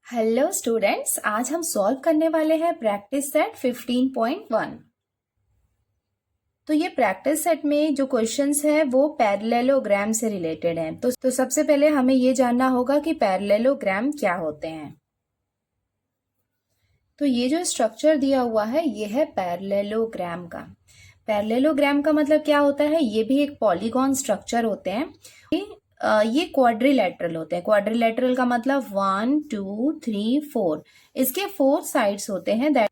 Hello students, आज हम solve करने वाले हैं प्रैक्टिस सेट 15.1। तो ये प्रैक्टिस सेट में जो क्वेश्चंस हैं वो पैरेललोग्राम से रिलेटेड हैं। तो सबसे पहले हमें ये जानना होगा कि पैरेललोग्राम क्या होते हैं। तो ये जो स्ट्रक्चर दिया हुआ है ये है पैरेललोग्राम का। पैरेललोग्राम का मतलब क्या होता है? ये भी एक पॉलीगॉन स्ट्रक्चर होते हैं। ये क्वाड्रिलेटरल होते हैं। क्वाड्रिलेटरल का मतलब 1 2 3 4, इसके 4 साइड्स होते हैं।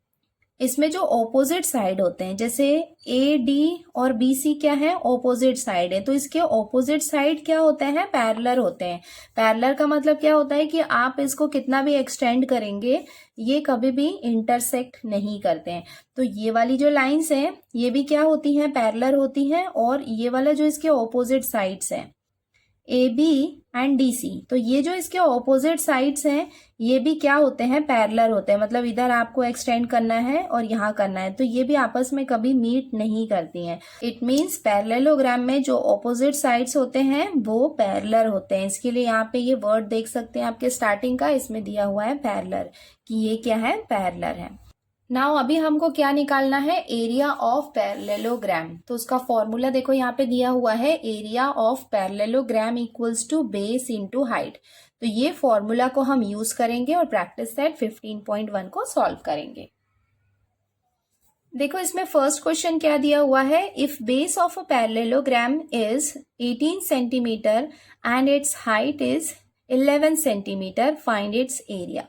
इसमें जो ऑपोजिट साइड होते हैं, जैसे ए डी और बी सी क्या है, ऑपोजिट साइड है, तो इसके ऑपोजिट साइड क्या होते हैं, पैरेलल होते हैं। पैरेलल का मतलब क्या होता है कि आप इसको कितना भी एक्सटेंड करेंगे ये कभी भी इंटरसेक्ट नहीं करते हैं। तो ये वाली जो लाइंस हैं ये भी क्या होती हैं, पैरेलल होती हैं। और ये वाला जो इसके ऑपोजिट साइड्स हैं A B and D C, तो ये जो इसके ऑपोजिट साइड्स हैं ये भी क्या होते हैं, पैरेलल होते हैं। मतलब इधर आपको एक्सटेंड करना है और यहाँ करना है, तो ये भी आपस में कभी मीट नहीं करती हैं। इट मीन्स पैरेललोग्राम में जो ऑपोजिट साइड्स होते हैं वो पैरेलल होते हैं। इसके लिए यहाँ पे ये वर्ड देख सकते हैं आपके स्टार्टिंग का, इसमें दिया हुआ है पैरेलल, कि ये क्या है, पैरेलल है। नाउ अभी हमको क्या निकालना है, एरिया ऑफ पैरेललोग्राम। तो उसका फॉर्मूला देखो यहाँ पे दिया हुआ है, area of parallelogram equals to base into height. तो ये फॉर्मूला को हम यूज करेंगे और प्रैक्टिस सेट 15.1 को सॉल्व करेंगे। देखो इसमें फर्स्ट क्वेश्चन क्या दिया हुआ है, if base of a parallelogram is 18 centimetre and it's height is 11 centimetre, find its area.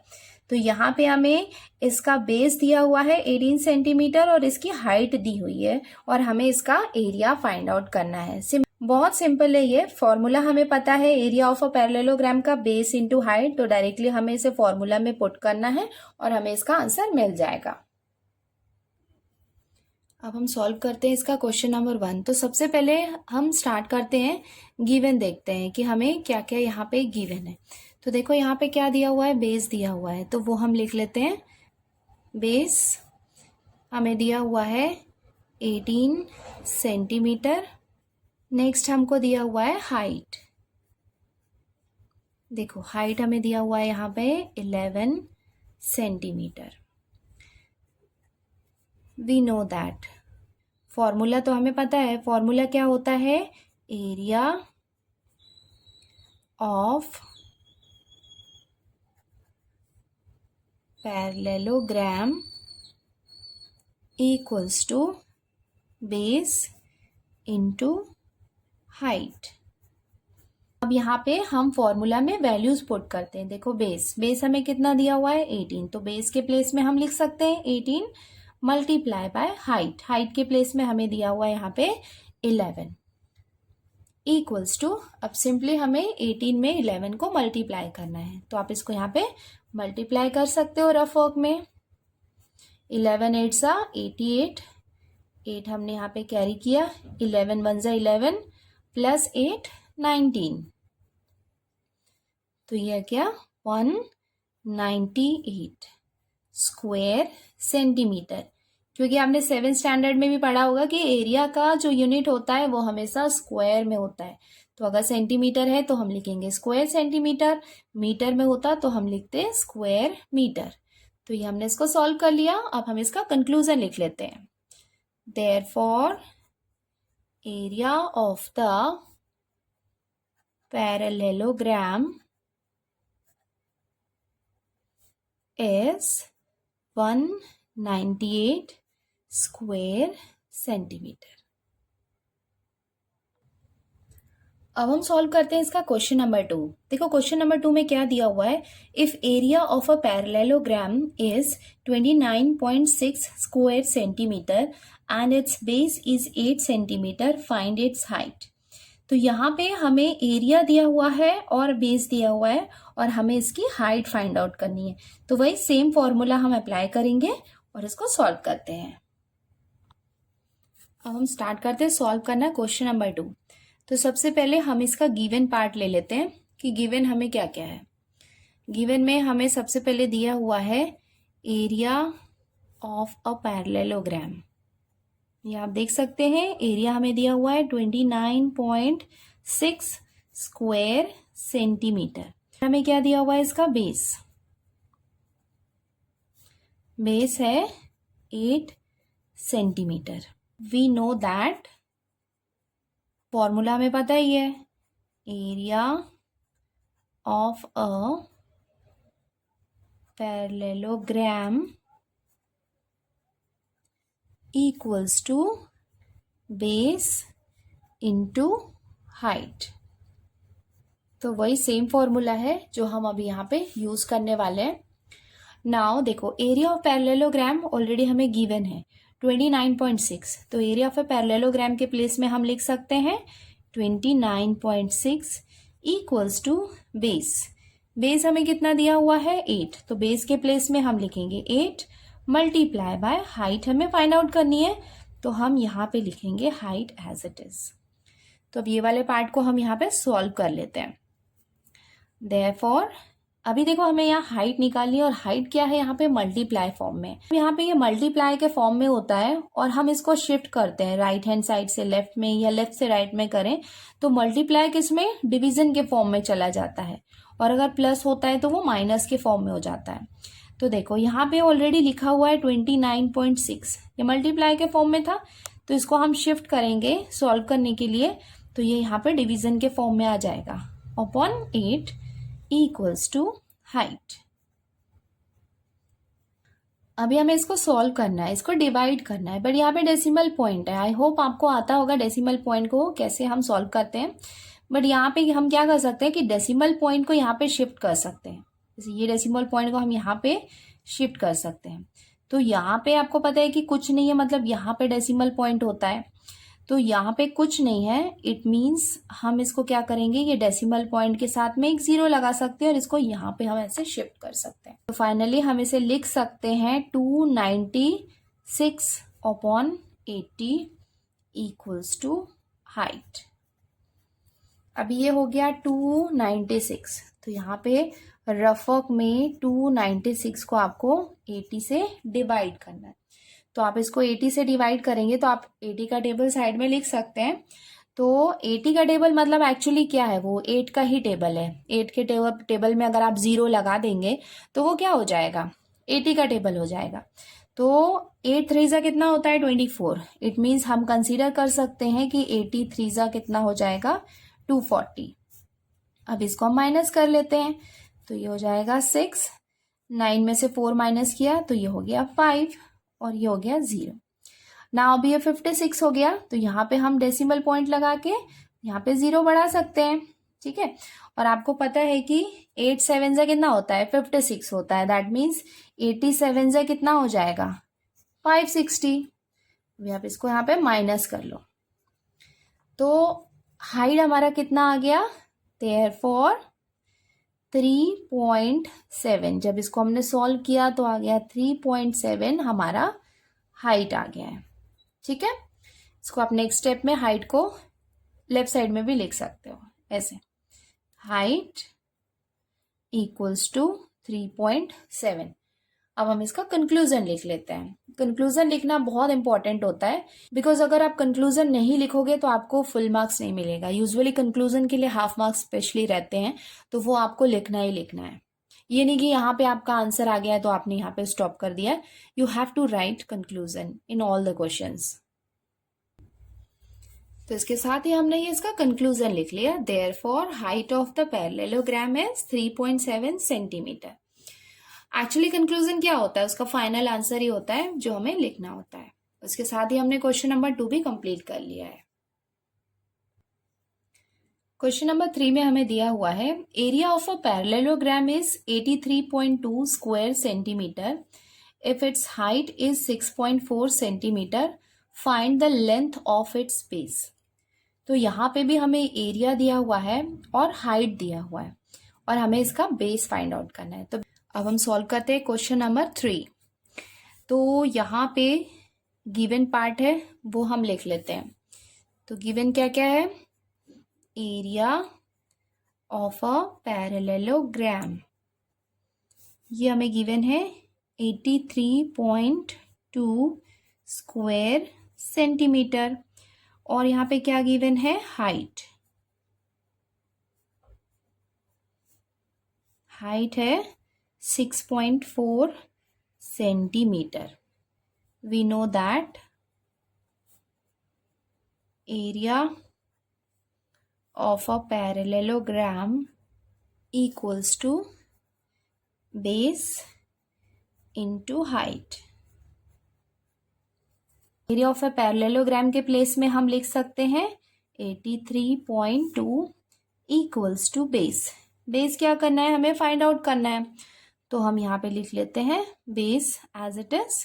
तो यहाँ पे हमें इसका बेस दिया हुआ है 18 सेंटीमीटर और इसकी हाइट दी हुई है और हमें इसका एरिया फाइंड आउट करना है। बहुत सिंपल है ये फॉर्मूला, हमें पता है एरिया ऑफ अ पैरेललोग्राम का बेस इनटू हाइट, तो डायरेक्टली हमें इसे फॉर्मूला में पुट करना है और हमें इसका आंसर मिल जाएगा। अब हम सॉल्व करते हैं इसका क्वेश्चन नंबर 1। तो सबसे पहले हम स्टार्ट करते हैं, गिवन देखते हैं कि हमें क्या क्या यहाँ पे गिवन है। तो देखो यहाँ पे क्या दिया हुआ है, बेस दिया हुआ है, तो वो हम लिख लेते हैं। बेस हमें दिया हुआ है 18 सेंटीमीटर। नेक्स्ट हमको दिया हुआ है हाइट। देखो हाइट हमें दिया हुआ है यहाँ पे 11 centimeter. We know that formula तो हमें पता है, फॉर्मूला क्या होता है, area of parallelogram equals to base into height. अब यहाँ पे हम फॉर्मूला में वैल्यूज पुट करते हैं। देखो बेस हमें कितना दिया हुआ है 18, तो बेस के प्लेस में हम लिख सकते हैं 18 मल्टीप्लाई बाय हाइट। हाइट के प्लेस में हमें दिया हुआ है यहाँ पे 11 इक्वल्स टू, अब सिंपली हमें 18 में 11 को मल्टीप्लाई करना है, तो आप इसको यहाँ पे मल्टीप्लाई कर सकते हो रफ वर्क में। 11 8 सा 88, 8 हमने यहाँ पे कैरी किया, 11 1 सा 11 प्लस 8 19, तो यह क्या 198 स्क्वायर सेंटीमीटर। क्योंकि आपने 7th स्टैंडर्ड में भी पढ़ा होगा कि एरिया का जो यूनिट होता है वो हमेशा स्क्वायर में होता है। तो अगर सेंटीमीटर है तो हम लिखेंगे स्क्वायर सेंटीमीटर, मीटर में होता तो हम लिखते हैं स्क्वायर मीटर। तो ये हमने इसको सॉल्व कर लिया। अब हम इसका कंक्लूजन लिख लेते हैं। Therefore area of the parallelogram is 198 square centimetre. अब हम सॉल्व करते हैं इसका क्वेश्चन नंबर 2। देखो क्वेश्चन नंबर 2 में क्या दिया हुआ है, if area of a parallelogram is 29.6 square centimetre and it's base is 8 centimetre, find its height. तो यहाँ पे हमें एरिया दिया हुआ है और बेस दिया हुआ है और हमें इसकी हाइट फाइंड आउट करनी है। तो वही सेम फॉर्मूला हम अप्लाई करेंगे और इसको सॉल्व करते हैं। अब हम स्टार्ट करते हैं सॉल्व करना क्वेश्चन नंबर 2। तो सबसे पहले हम इसका गिवन पार्ट ले लेते हैं कि गिवन हमें क्या क्या है। गिवन में हमें सबसे पहले दिया हुआ है एरिया ऑफ अ पैरेललोग्राम। ये आप देख सकते हैं एरिया हमें दिया हुआ है 29.6 स्क्वायर सेंटीमीटर। हमें क्या दिया हुआ है इसका बेस, बेस है 8 centimeter. We know that, formula हमें पता ही है, area of a parallelogram equals to base into height. तो वही सेम फॉर्मूला है जो हम अभी यहाँ पे यूज करने वाले हैं। नाउ देखो, एरिया ऑफ पैरेललोग्राम ऑलरेडी हमें गिवन है 29.6, तो एरिया ऑफ ए पैरेललोग्राम के प्लेस में हम लिख सकते हैं 29.6 इक्वल्स टू बेस। बेस हमें कितना दिया हुआ है 8, तो बेस के प्लेस में हम लिखेंगे 8 मल्टीप्लाई बाय हाइट हमें फाइंड आउट करनी है, तो हम यहाँ पे लिखेंगे हाइट एज इट इज। तो अब ये वाले पार्ट को हम यहाँ पे सॉल्व कर लेते हैं। देयरफॉर अभी देखो हमें यहाँ हाइट निकालनी है, और हाइट क्या है यहाँ पे मल्टीप्लाई फॉर्म में। यहाँ पे ये मल्टीप्लाई के फॉर्म में होता है और हम इसको शिफ्ट करते हैं राइट हैंड साइड से लेफ्ट में या लेफ्ट से राइट में करें तो मल्टीप्लाई किसमें, डिवीजन के फॉर्म में चला जाता है, और अगर प्लस होता है तो वो माइनस के फॉर्म में हो जाता है। तो देखो यहाँ पे ऑलरेडी लिखा हुआ है 29.6, ये मल्टीप्लाई के फॉर्म में था, तो इसको हम शिफ्ट करेंगे सॉल्व करने के लिए, तो ये यहाँ पे डिवीजन के फॉर्म में आ जाएगा अपॉन 8 इक्वल्स टू हाइट। अभी हमें इसको सॉल्व करना है, इसको डिवाइड करना है, बट यहाँ पे डेसिमल पॉइंट है। आई होप आपको आता होगा डेसिमल पॉइंट को कैसे हम सॉल्व करते हैं, बट यहाँ पे हम क्या कर सकते हैं कि डेसिमल पॉइंट को यहाँ पे शिफ्ट कर सकते हैं। जैसे ये डेसिमल पॉइंट को हम यहाँ पे शिफ्ट कर सकते हैं, तो यहाँ पे आपको पता है कि कुछ नहीं है, मतलब यहाँ पे डेसिमल पॉइंट होता है, तो यहाँ पे कुछ नहीं है, इट मीन्स हम इसको क्या करेंगे, ये डेसिमल पॉइंट के साथ में एक 0 लगा सकते हैं और इसको यहाँ पे हम ऐसे शिफ्ट कर सकते हैं। तो फाइनली हम इसे लिख सकते हैं 296 अपॉन 80 इक्वल्स टू हाइट। अभी ये हो गया 296, तो यहाँ पे रफवर्क में 296 को आपको 80 से डिवाइड करना है, तो आप इसको 80 से डिवाइड करेंगे तो आप 80 का टेबल साइड में लिख सकते हैं। तो 80 का टेबल मतलब एक्चुअली क्या है, वो 8 का ही टेबल है। 8 के टेबल में अगर आप 0 लगा देंगे तो वो क्या हो जाएगा, 80 का टेबल हो जाएगा। तो 8 3 कितना होता है 24, इट मीन्स हम कंसीडर कर सकते हैं कि 80 3 कितना हो जाएगा 240। अब इसको हम माइनस कर लेते हैं, तो ये हो जाएगा 6, 9 में से 4 माइनस किया तो ये हो गया 5 और ये हो गया 0। ना अभी ये 56 हो गया, तो यहाँ पे हम डेसिमल पॉइंट लगा के यहाँ पे 0 बढ़ा सकते हैं, ठीक है। और आपको पता है कि 8 7 से कितना होता है 56 होता है, दैट मीन्स 87 से कितना हो जाएगा 560। अभी आप इसको यहाँ पे माइनस कर लो, तो हाइट हमारा कितना आ गया, देयरफॉर 3.7। जब इसको हमने सॉल्व किया तो आ गया 3.7 हमारा हाइट आ गया है, ठीक है। इसको आप नेक्स्ट स्टेप में हाइट को लेफ्ट साइड में भी लिख सकते हो ऐसे, हाइट इक्वल्स टू 3.7। अब हम इसका कंक्लूजन लिख लेते हैं। कंक्लूजन लिखना बहुत इंपॉर्टेंट होता है, बिकॉज अगर आप कंक्लूजन नहीं लिखोगे तो आपको फुल मार्क्स नहीं मिलेगा। यूजुअली कंक्लूजन के लिए हाफ मार्क्स स्पेशली रहते हैं, तो वो आपको लिखना ही लिखना है। ये नहीं कि यहाँ पे आपका आंसर आ गया है तो आपने यहाँ पे स्टॉप कर दिया। You have to write conclusion in all the questions. तो इसके साथ ही हमने ये इसका कंक्लूजन लिख लिया। Therefore height of the parallelogram is 3.7 centimetre. Actually conclusion क्या होता है, उसका फाइनल आंसर ही होता है जो हमें लिखना होता है। उसके साथ ही हमने क्वेश्चन नंबर 2 भी कंप्लीट कर लिया है। क्वेश्चन नंबर 3 में हमें दिया हुआ है, area of a parallelogram is 83.2 square centimetre if it's height is 6.4 centimetre, find the length of its base. तो यहाँ पे भी हमें एरिया दिया हुआ है और हाइट दिया हुआ है, और हमें इसका बेस फाइंड आउट करना है। तो अब हम सॉल्व करते हैं क्वेश्चन नंबर 3। तो यहाँ पे गिवन पार्ट है वो हम लिख लेते हैं। तो गिवन क्या क्या है, एरिया ऑफ अ पैरेललोग्राम, ये हमें गिवन है 83.2 स्क्वायर सेंटीमीटर, और यहाँ पे क्या गिवन है, हाइट है 6.4 centimeter. We know that area of a parallelogram equals to base into height. Area of a parallelogram के प्लेस में हम लिख सकते हैं 83.2 इक्वल्स टू बेस. बेस क्या करना है, हमें फाइंड आउट करना है. तो हम यहाँ पे लिख लेते हैं base as it is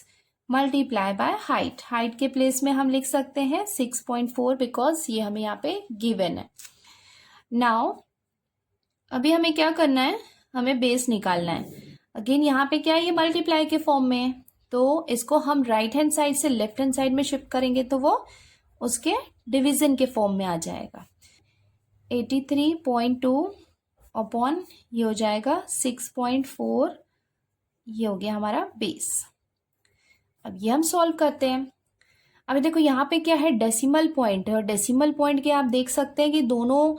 multiply by height. Height के प्लेस में हम लिख सकते हैं 6.4 बिकॉज ये हमें यहाँ पे गिवन है. नाउ अभी हमें क्या करना है, हमें बेस निकालना है. अगेन यहाँ पे क्या है, ये मल्टीप्लाई के फॉर्म में है, तो इसको हम राइट हैंड साइड से लेफ्ट हैंड साइड में शिफ्ट करेंगे तो वो उसके डिवीजन के फॉर्म में आ जाएगा. 83.2 अपॉन ये हो जाएगा 6.4, ये हो गया हमारा बेस. अब ये हम सॉल्व करते हैं. अभी देखो यहाँ पे क्या है, डेसिमल पॉइंट है, और डेसिमल पॉइंट के आप देख सकते हैं कि दोनों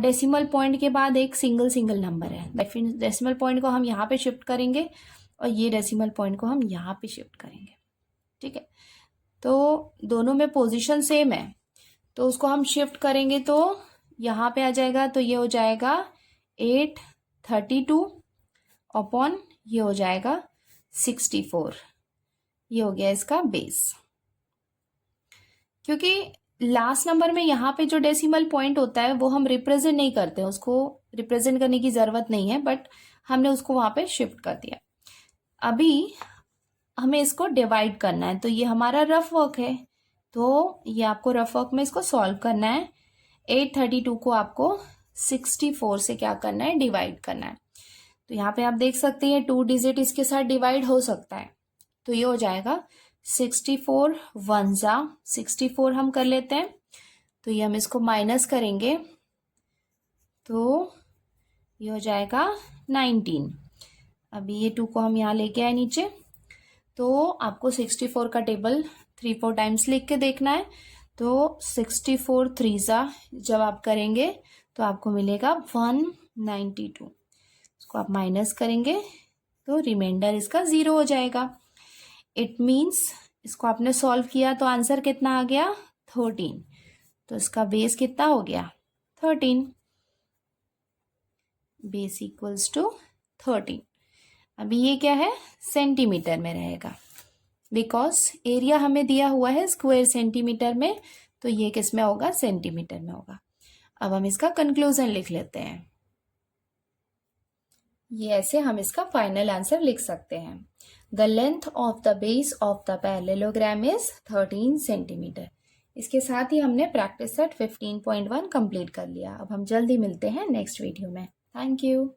डेसिमल पॉइंट के बाद एक सिंगल नंबर है. डेसिमल पॉइंट को हम यहाँ पे शिफ्ट करेंगे और ये डेसिमल पॉइंट को हम यहाँ पे शिफ्ट करेंगे. ठीक है, तो दोनों में पोजीशन सेम है, तो उसको हम शिफ्ट करेंगे तो यहाँ पे आ जाएगा. तो ये हो जाएगा 832 अपॉन ये हो जाएगा 64. ये हो गया इसका बेस. क्योंकि लास्ट नंबर में यहाँ पे जो डेसिमल पॉइंट होता है वो हम रिप्रेजेंट नहीं करते हैं, उसको रिप्रेजेंट करने की ज़रूरत नहीं है, बट हमने उसको वहाँ पे शिफ्ट कर दिया. अभी हमें इसको डिवाइड करना है, तो ये हमारा रफ वर्क है, तो ये आपको रफ वर्क में इसको सॉल्व करना है. 832 को आपको 64 से क्या करना है, डिवाइड करना है. तो यहाँ पे आप देख सकते हैं 2 डिजिट इसके साथ डिवाइड हो सकता है, तो ये हो जाएगा 64 1 64 हम कर लेते हैं. तो ये हम इसको माइनस करेंगे तो ये हो जाएगा 19. अभी ये 2 को हम यहाँ लेके आए नीचे, तो आपको 64 का टेबल 3-4 टाइम्स लिख के देखना है. तो 64 3 जब आप करेंगे तो आपको मिलेगा 192. इसको आप माइनस करेंगे तो रिमाइंडर इसका 0 हो जाएगा. इट मीन्स इसको आपने सॉल्व किया तो आंसर कितना आ गया, 13. तो इसका बेस कितना हो गया, 13. Base equals to 13. अभी ये क्या है, सेंटीमीटर में रहेगा, बिकॉज एरिया हमें दिया हुआ है स्क्वायर सेंटीमीटर में, तो ये किस में होगा, सेंटीमीटर में होगा. अब हम इसका कंक्लूजन लिख लेते हैं. ये ऐसे हम इसका फाइनल आंसर लिख सकते हैं. The length of the base of the parallelogram is 13 centimetre. इसके साथ ही हमने प्रैक्टिस सेट 15.1 कंप्लीट कर लिया. अब हम जल्दी मिलते हैं नेक्स्ट वीडियो में. Thank you.